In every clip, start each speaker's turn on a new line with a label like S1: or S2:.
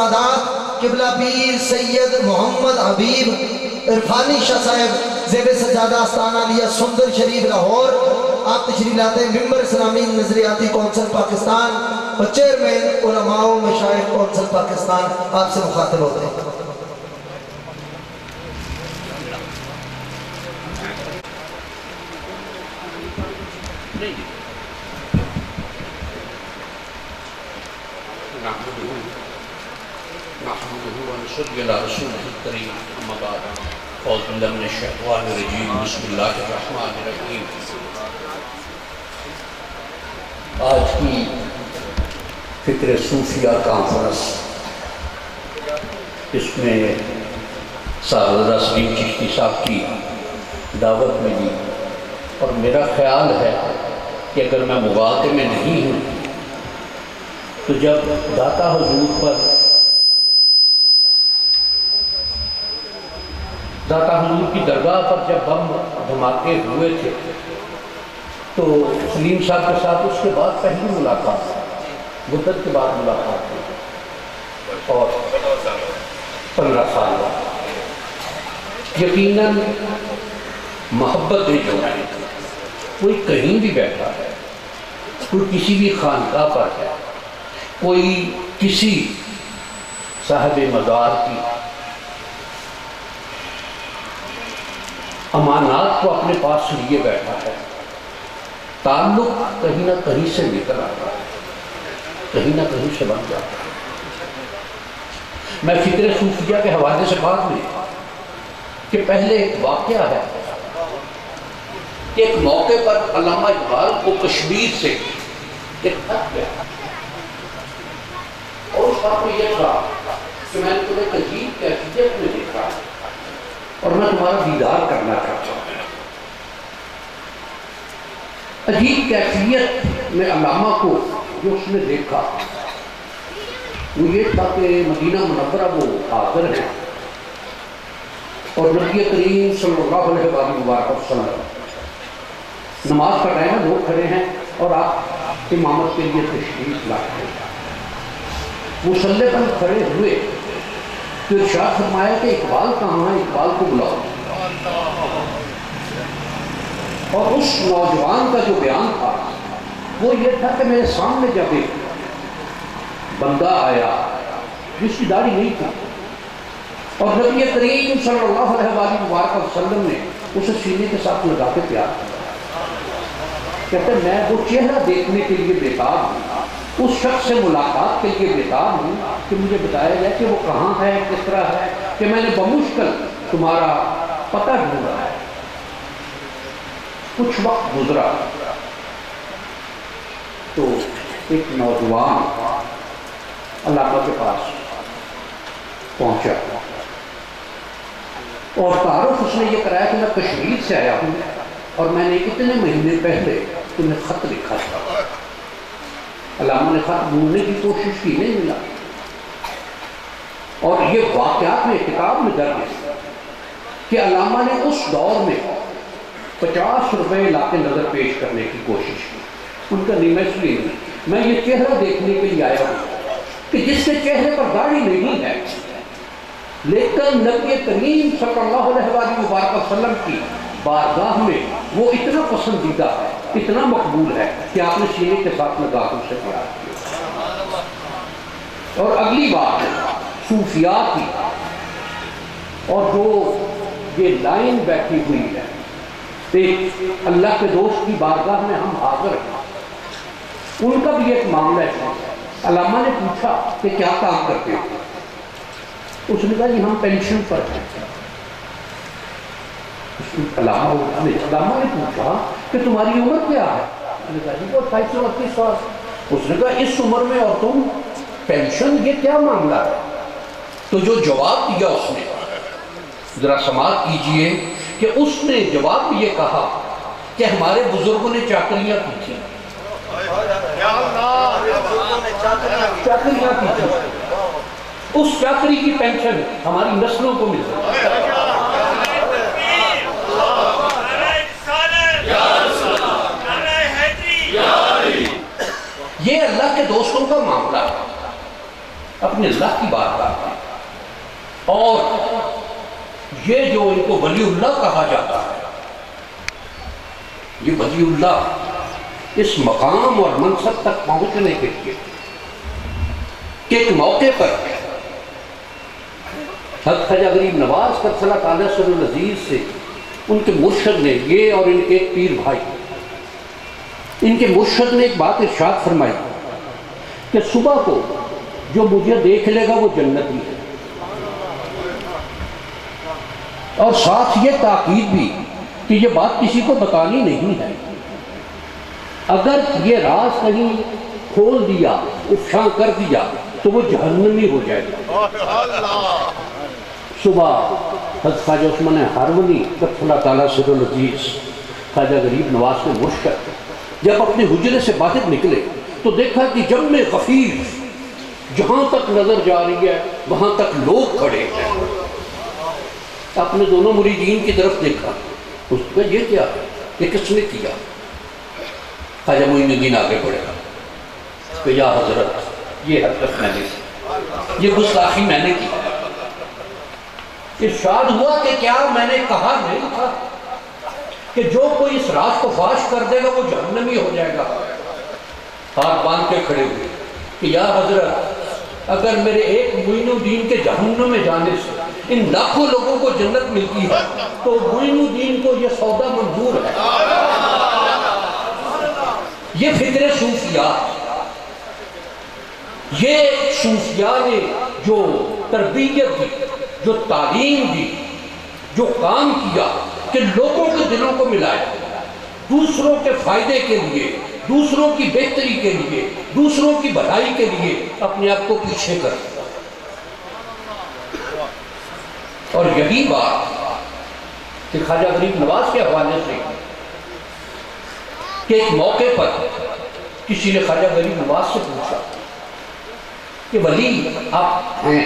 S1: سادات قبلہ پیر سید محمد حبیب عرفانی شاہ صاحب زیب سجادہ آستانہ لیا سندر شریف لاہور، آپ تشریف لاتے ہیں ممبر اسلامی نظریاتی کونسل پاکستان اور چیئرمین علماء و مشائخ کونسل پاکستان آپ سے مخاطب ہوتے ہیں۔
S2: نحمده ونصلي على رسوله الكريم اما بعد اعوذ بالله من الشيطان الرجيم بسم الله الرحمن الرحيم۔ آج کی فکر صوفیہ کانفرنس، اس میں سعادت سلیم چشتی صاحب کی دعوت ملی اور میرا خیال ہے کہ اگر میں مواقع میں نہیں ہوں تو جب داتا حضور پر داتا حضور کی درگاہ پر جب بم دھماکے ہوئے تھے تو سلیم صاحب کے ساتھ اس کے بعد پہلی ملاقات، مدت کے بعد ملاقات ہوئی اور 15 سال بعد یقیناً محبت میں جو ہے کوئی کہیں بھی بیٹھا ہے، کوئی کسی بھی خانقاہ پر ہے، کوئی کسی صاحب مزار کی امانات کو اپنے پاس لیے بیٹھا ہے، تعلق کہیں نہ کہیں سے نکل آتا ہے، کہیں نہ کہیں سے بن جاتا ہے۔ میں فکر صوفیہ کے حوالے سے بات میں کہ پہلے ایک واقعہ ہے کہ ایک موقع پر علامہ اقبال کو کشمیر سے ایک خط گیا اور اس خط میں یہ تھا کہ میں نے تمہیں ایک عجیب کیفیت میں دیکھا اور میں تمہارا دیدار کرنا چاہتا ہوں۔ عجیب کیفیت میں علامہ کو جو اس نے دیکھا وہ یہ تھا کہ مدینہ منورہ وہ حاضر ہیں اور نبی کریم صلی اللہ علیہ وسلم نماز کا ٹائم ہے، لوگ کھڑے ہیں اور آپ امامت کے لیے تشریف لاتے ہیں۔ مصلی پر کھڑے ہوئے تو ارشاد فرمایا کہ اقبال کہاں ہے، اقبال کو بلاؤ۔ اور اس نوجوان کا جو بیان تھا وہ یہ تھا کہ میرے سامنے جب ایک بندہ آیا جس کی داڑھی نہیں تھی اور نبی کریم صلی اللہ علیہ وسلم نے اسے سینے کے ساتھ لگا کے پیار کیا، کہتے ہیں میں وہ چہرہ دیکھنے کے لیے بیتاب ہوں، اس شخص سے ملاقات کے لیے بیتاب ہوں کہ مجھے بتایا جائے کہ وہ کہاں ہے، کس طرح ہے، کہ میں نے بمشکل تمہارا پتہ ڈھونڈا ہے۔ کچھ وقت گزرا تو ایک نوجوان علامہ کے پاس پہنچا اور تعارف اس نے یہ کرایا کہ میں کشمیر سے آیا ہوں اور میں نے اتنے مہینے پہلے تمہیں خط لکھا تھا۔ علامہ نے خط ڈھونڈنے کی کوشش کی، نہیں ملا، اور یہ واقعات میں کتاب میں درج ہے کہ علامہ نے اس دور میں 50 روپے لا کے نظر پیش کرنے کی کوشش کی۔ ان کا نہیں، میں اس لیے نہیں، میں یہ چہرہ دیکھنے کے لیے آیا ہوں کہ جس کے چہرے پر داڑھی نہیں ہے لیکن نبی کریم صلی اللہ علیہ وسلم کی بارگاہ میں وہ اتنا پسندیدہ ہے، اتنا مقبول ہے کہ آپ نے سینے کے ساتھ لگا کر اسے پیار کیا۔ اور اگلی بات صوفیاء کی، اور جو یہ لائن بیٹھی ہوئی ہے ایک اللہ کے دوست کی بارگاہ میں ہم حاضر ہیں، ان کا بھی ایک معاملہ ہے۔ علامہ نے پوچھا کہ کیا کام کرتے ہیں؟ اس نے کہا جی ہم پینشن پر ہیں۔ علامہ نے پوچھا کہ تمہاری عمر کیا ہے؟ اس نے کہا جی وہ 28-29 سال۔ اس نے کہا اس عمر میں اور تم پینشن، یہ کیا معاملہ ہے؟ تو جو جواب دیا اس نے، ذرا سماعت کیجئے کہ اس نے جواب یہ کہا کہ ہمارے بزرگوں نے چاکریاں کی تھیں، چاکریاں کی تھیں، اس چاکری کی پینشن ہماری نسلوں کو مل رہی ہے۔ یہ اللہ کے دوستوں کا معاملہ ہے۔ اپنے اللہ کی بات کرتے ہیں. اور یہ جو ان کو ولی اللہ کہا جاتا ہے، یہ ولی اللہ اس مقام اور منصب تک پہنچنے کے لیے کہ ایک موقع پر حضرت خواجہ غریب نواز قدس اللہ تعالیٰ سر العزیز سے ان کے مرشد نے، یہ اور ان کے ایک پیر بھائی، ان کے مرشد نے ایک بات ارشاد فرمائی کہ صبح کو جو مجھے دیکھ لے گا وہ جنتی ہے، اور ساتھ یہ تاکید بھی کہ یہ بات کسی کو بتانی نہیں ہے، اگر یہ راز کہیں کھول دیا، افشاں کر دیا تو وہ جہنمی ہو جائے گا. صبح حضرت خواجہ عثمان ہارونی قدس اللہ تعالیٰ سر العزیز خواجہ غریب نواز کے مرشد جب اپنے حجرے سے باہر نکلے تو دیکھا کہ جمع غفیر، جہاں تک نظر جا رہی ہے وہاں تک لوگ کھڑے ہیں. اپنے دونوں مریدین کی طرف دیکھا، اس کا یہ کیا ہے، یہ کس نے کیا؟ خواجہ معین الدین آگے بڑھے گا کہ یا حضرت یہ حرکت میں نے کی، یہ گستاخی میں نے کی. ارشاد ہوا کہ کیا میں نے کہا نہیں تھا کہ جو کوئی اس راز کو فاش کر دے گا وہ جہنمی ہو جائے گا؟ ہاتھ باندھ کے کھڑے ہوئے کہ یا حضرت اگر میرے ایک معین الدین کے جہنم میں جانے سے ان لاکھوں لوگوں کو جنت ملتی ہے تو معین الدین کو یہ سودا منظور ہے. یہ فکر صوفیاء، یہ صوفیاء نے جو تربیت دی، جو تعلیم دی، جو کام کیا کہ لوگوں کے دلوں کو ملایا، دوسروں کے فائدے کے لیے، دوسروں کی بہتری کے لیے، دوسروں کی بھلائی کے لیے اپنے آپ کو پیچھے کر دیا. اور یہی بات کہ خواجہ غریب نواز کے حوالے سے کہ ایک موقع پر کسی نے خواجہ غریب نواز سے پوچھا کہ ولی آپ ہیں،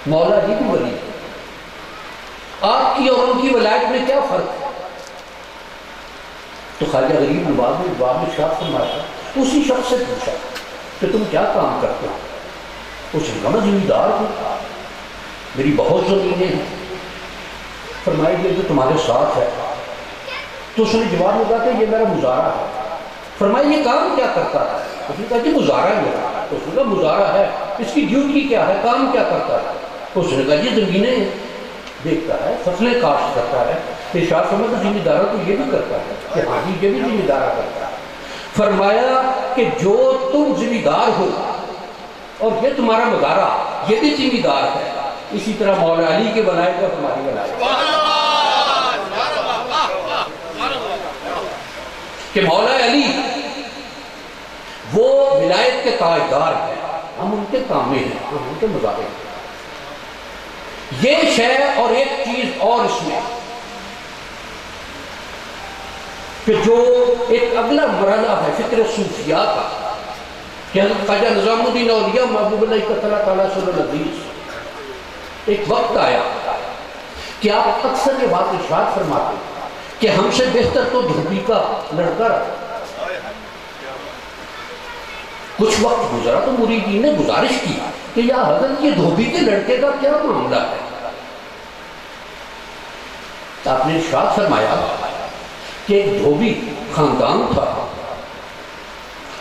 S2: مولا جی بھی ولی، آپ کی اور ان کی ولایت میں کیا فرق ہے؟ تو خواجہ غریب نواز نے جواب میں ارشاد فرمایا، اسی شخص سے پوچھا کہ تم کیا کام کرتے ہو؟ اس نے کہا میں زمیندار ہوں، میری بہت زمینیں ہیں. فرمایا یہ جو تمہارے ساتھ ہے، تو اس نے جواب میں کہا کہ یہ میرا مزارع ہے. فرمایا یہ کام کیا کرتا ہے؟ اس نے کہا کہ مزارع ہے میرا. تو اس نے کہا مزارع ہے، اس کی ڈیوٹی کیا ہے، کام کیا کرتا ہے؟ اس نے کہا یہ زمینیں دیکھتا ہے، فصلیں کاشت کرتا ہے. ارشاد فرمایا کہ ذمہ دارہ تو یہ بھی کرتا ہے کہ ہاں جی یہ بھی ذمہ دارہ کرتا ہے. فرمایا کہ جو تم ذمہ دار ہو اور یہ تمہارا مزارع یہ بھی ذمہ دار ہے، اسی طرح مولا علی کے ولایت اور تمہاری ولایت، کہ مولا علی وہ ولایت کے تاجدار ہیں، ہم ان کے کامے ہیں، ہم ان کے مزارع ہیں. یہ شے اور ایک چیز اور اس میں کہ جو ایک اگلا مرحلہ ہے فکر صوفیاء کا کہ حضرت خواجہ نظام الدین اولیاء محبوب اللہ قدس اللہ تعالیٰ سر العزیز ایک وقت آیا کہ آپ اکثر یہ بات ارشاد فرماتے کہ ہم سے بہتر تو دھوبی کا لڑکا رہا. کچھ وقت گزرا تو مریدین نے گزارش کی کہ یا حضرت یہ دھوبی کے لڑکے کا کیا معاملہ ہے؟ آپ نے ارشاد فرمایا کہ ایک دھوبی خاندان تھا،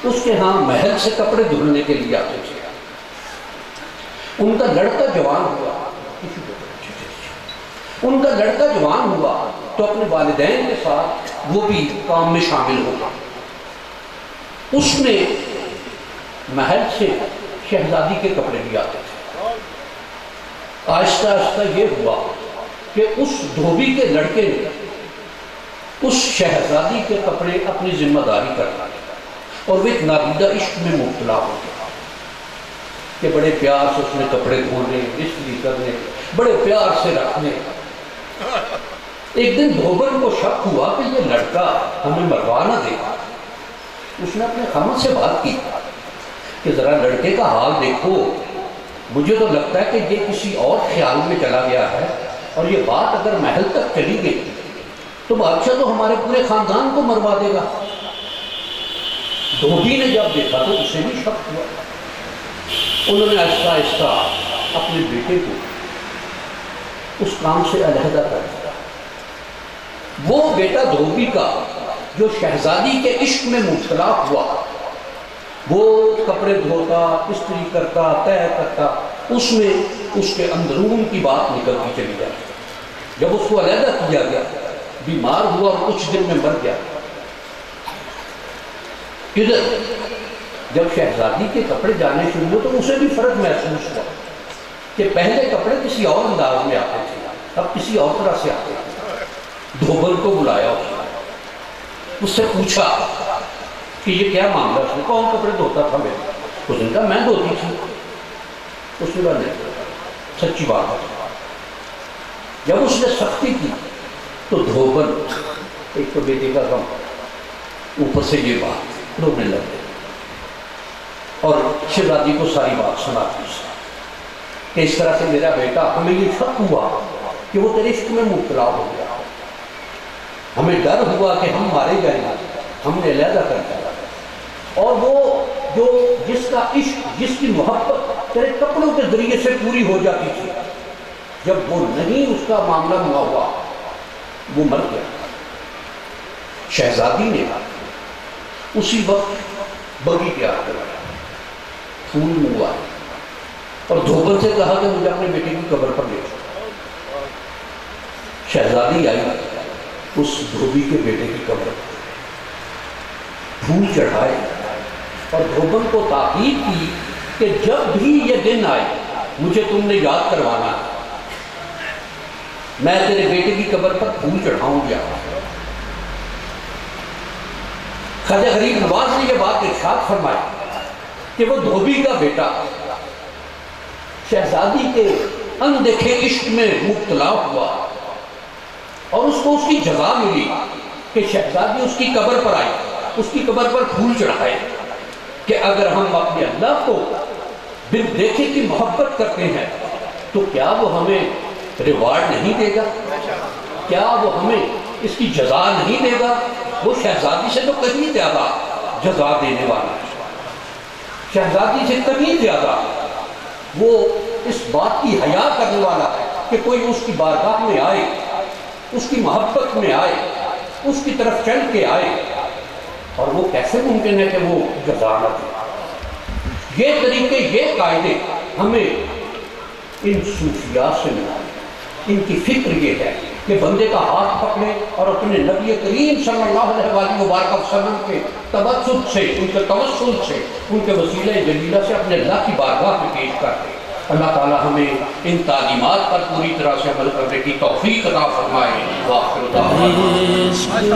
S2: اس کے ہاں محل سے کپڑے دھلنے کے لیے آتے تھے. ان کا لڑکا جوان ہوا، ان کا لڑکا جوان ہوا تو اپنے والدین کے ساتھ وہ بھی کام میں شامل ہوگا. اس نے محل سے شہزادی کے کپڑے بھی آتے تھے. آہستہ آہستہ یہ ہوا کہ اس دھوبی کے لڑکے نے اس شہزادی کے کپڑے اپنی ذمہ داری کرنا اور وہ ایک نادیدہ عشق میں مبتلا ہو گیا کہ بڑے پیار سے اس نے کپڑے دھونے، استری کرنے، بڑے پیار سے رکھنے. ایک دن دھوبن کو شک ہوا کہ یہ لڑکا ہمیں مروا نہ دے. اس نے اپنے خامد سے بات کی کہ ذرا لڑکے کا حال دیکھو، مجھے تو لگتا ہے کہ یہ کسی اور خیال میں چلا گیا ہے، اور یہ بات اگر محل تک چلی گئی تو بادشاہ تو ہمارے پورے خاندان کو مروا دے گا. دھوبی نے جب دیکھا تو اسے بھی شک ہوا انہوں نے آہستہ آہستہ اپنے بیٹے کو اس کام سے علیحدہ کر دیا۔ وہ بیٹا دھوبی کا جو شہزادی کے عشق میں مبتلا ہوا، وہ کپڑے دھوتا، استری کرتا، طے کرتا، اس میں اس کے اندرون کی بات نکلتی چلی جاتی۔ جب اس کو علیحدہ کیا گیا، بیمار ہوا اور کچھ دن میں مر گیا۔ ادھر جب شہزادی کے کپڑے جانے شروع ہوئے تو اسے بھی فرق محسوس ہوا کہ پہلے کپڑے کسی اور انداز میں آتے تھے، اب کسی اور طرح سے آتے تھے۔ دھوبن کو بلایا، اس سے پوچھا کہ یہ کیا معاملہ ہے، کون کپڑے دھوتا تھا میرے؟ اس نے کہا میں دھوتی تھی۔ اس نے کہا نہیں، سچی بات ہے۔ جب اس نے سختی کی تو دھوبن، ایک تو بیٹے کا غم، اوپر سے یہ بات، رونے لگے اور شہزادی کو ساری بات سنا دی کہ اس طرح سے میرا بیٹا، ہمیں یہ شک ہوا کہ وہ تیرے عشق میں مبتلا ہو گیا، ہمیں ڈر ہوا کہ ہم مارے جائیں گے، ہم نے علیحدہ کر دیا، اور وہ جو جس کا عشق، جس کی محبت تیرے کپڑوں کے ذریعے سے پوری ہو جاتی تھی، جب وہ نہیں اس کا معاملہ ہوا، وہ مر گیا۔ شہزادی نے اسی وقت بگی تیار کرایا، پھول منگوائے اور دھوبن سے کہا کہ مجھے اپنے بیٹے کی قبر پر لے جاؤ۔ شہزادی آئی اس دھوبی کے بیٹے کی قبر پر، پھول چڑھائے اور دھوبن کو تاکید کی کہ جب بھی یہ دن آئے مجھے تم نے یاد کروانا، میں تیرے بیٹے کی قبر پر پھول چڑھاؤں گا۔ خواجہ غریب نواز نے یہ بات ارشاد فرمائی کہ وہ دھوبی کا بیٹا شہزادی کے اندیکھے عشق میں مبتلا ہوا اور اس کو اس کی جزا ملی کہ شہزادی اس کی قبر پر آئی، اس کی قبر پر پھول چڑھائے کہ اگر ہم اپنے اللہ کو بن دیکھے کی محبت کرتے ہیں تو کیا وہ ہمیں ریوارڈ نہیں دے گا؟ کیا وہ ہمیں اس کی جزا نہیں دے گا؟ وہ شہزادی سے تو کہیں زیادہ جزا دینے والا ہے، شہزادی سے کہیں زیادہ وہ اس بات کی حیا کرنے والا ہے کہ کوئی اس کی بارگاہ میں آئے، اس کی محبت میں آئے، اس کی طرف چل کے آئے، اور وہ کیسے ممکن ہے کہ وہ جزا نہ دے؟ یہ طریقے، یہ قاعدے ہمیں ان صوفیاء سے ملا۔ ان کی فکر یہ ہے کہ بندے کا ہاتھ پکڑے اور اپنے نبی کریم صلی اللہ علیہ وآلہ وبارک وسلم کے تبسط سے، ان کے توسل سے، ان کے وسیلہ جلیلہ سے اپنے اللہ کی بارگاہ میں پیش کرتے۔ اللہ تعالی ہمیں ان تعلیمات پر پوری طرح سے عمل کرنے کی توفیق عطا فرمائے۔ وآخر دعوانا